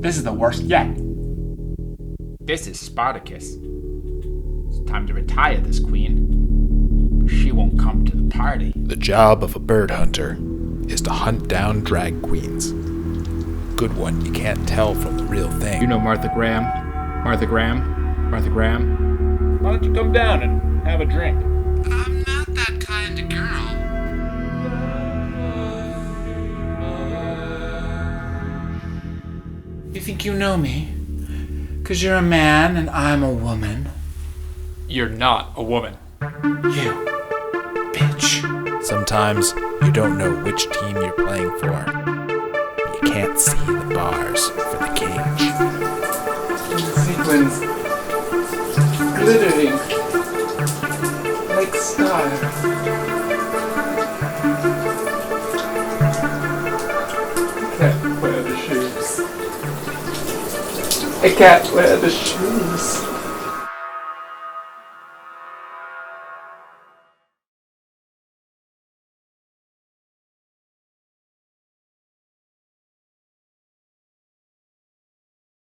This is the worst yet. This is Spartacus. It's time to retire this queen. But she won't come to the party. The job of a bird hunter is to hunt down drag queens. Good one, you can't tell from the real thing. You know Martha Graham? Martha Graham? Martha Graham? Why don't you come down and have a drink? I'm not that kind of girl. You think you know me? 'Cause you're a man and I'm a woman. You're not a woman. You bitch. Sometimes you don't know which team you're playing for. You can't see the bars for the cage. Sequins glittering like stars. I can't wear the shoes.